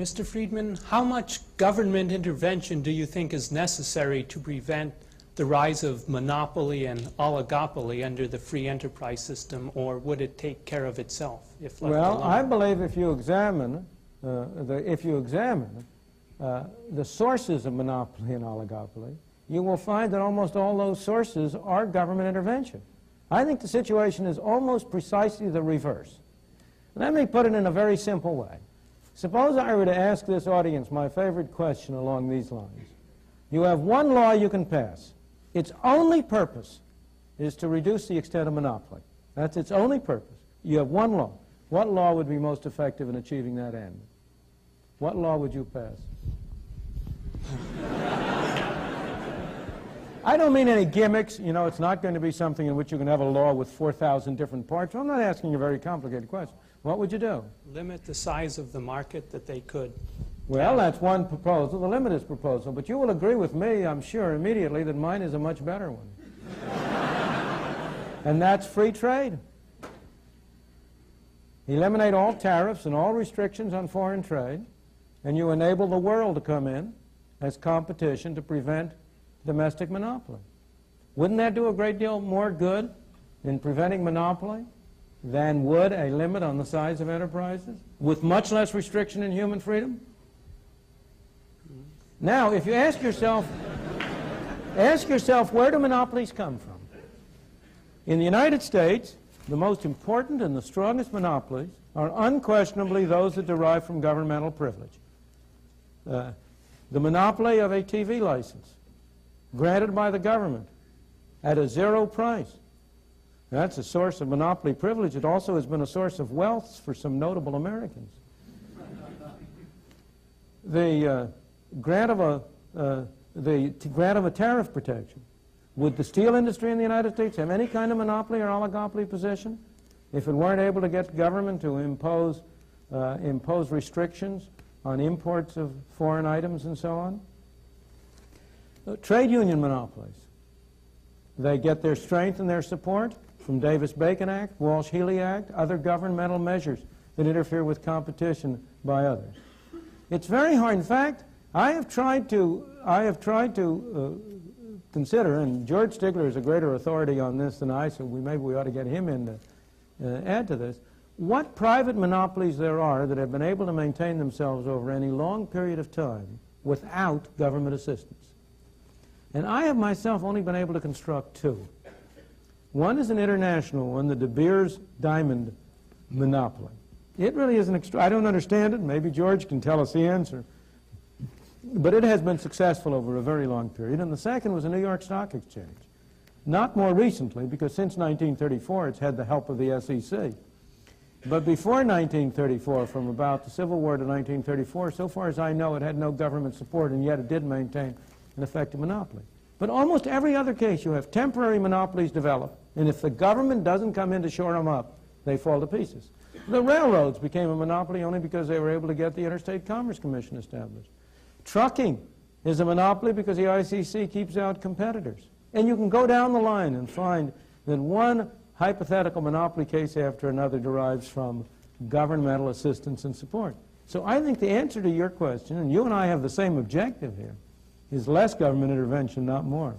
Mr. Friedman, how much government intervention do you think is necessary to prevent the rise of monopoly and oligopoly under the free enterprise system, or would it take care of itself if left alone? Well, I believe if you examine the sources of monopoly and oligopoly, you will find that almost all those sources are government intervention. I think the situation is almost precisely the reverse. Let me put it in a very simple way. Suppose I were to ask this audience my favorite question along these lines. You have one law you can pass. Its only purpose is to reduce the extent of monopoly. That's its only purpose. You have one law. What law would be most effective in achieving that end? What law would you pass? I don't mean any gimmicks. You know, it's not going to be something in which you can have a law with 4,000 different parts. I'm not asking you a very complicated question. What would you do? Limit the size of the market that they could. Well, that's one proposal. The limit is proposal. But you will agree with me, I'm sure, immediately that mine is a much better one. And that's free trade. Eliminate all tariffs and all restrictions on foreign trade, and you enable the world to come in as competition to prevent domestic monopoly. Wouldn't that do a great deal more good in preventing monopoly than would a limit on the size of enterprises, with much less restriction in human freedom? Now, if you ask yourself, where do monopolies come from? In the United States, the most important and the strongest monopolies are unquestionably those that derive from governmental privilege. The monopoly of a TV license, granted by the government at a zero price. That's a source of monopoly privilege. It also has been a source of wealth for some notable Americans. The grant of a tariff protection. Would the steel industry in the United States have any kind of monopoly or oligopoly position if it weren't able to get government to impose restrictions on imports of foreign items and so on? Trade union monopolies. They get their strength and their support from Davis-Bacon Act, Walsh-Healy Act, other governmental measures that interfere with competition by others. It's very hard. In fact, I have tried to consider, and George Stigler is a greater authority on this than I, so maybe we ought to get him in to add to this, what private monopolies there are that have been able to maintain themselves over any long period of time without government assistance. And I have myself only been able to construct two. One is an international one, the De Beers Diamond monopoly. It really is I don't understand it. Maybe George can tell us the answer. But it has been successful over a very long period. And the second was the New York Stock Exchange. Not more recently, because since 1934 it's had the help of the SEC. But before 1934, from about the Civil War to 1934, so far as I know, it had no government support, and yet it did maintain an effective monopoly. But almost every other case, you have temporary monopolies develop, and if the government doesn't come in to shore them up, they fall to pieces. The railroads became a monopoly only because they were able to get the Interstate Commerce Commission established. Trucking is a monopoly because the ICC keeps out competitors. And you can go down the line and find that one hypothetical monopoly case after another derives from governmental assistance and support. So I think the answer to your question, and you and I have the same objective here, is less government intervention, not more.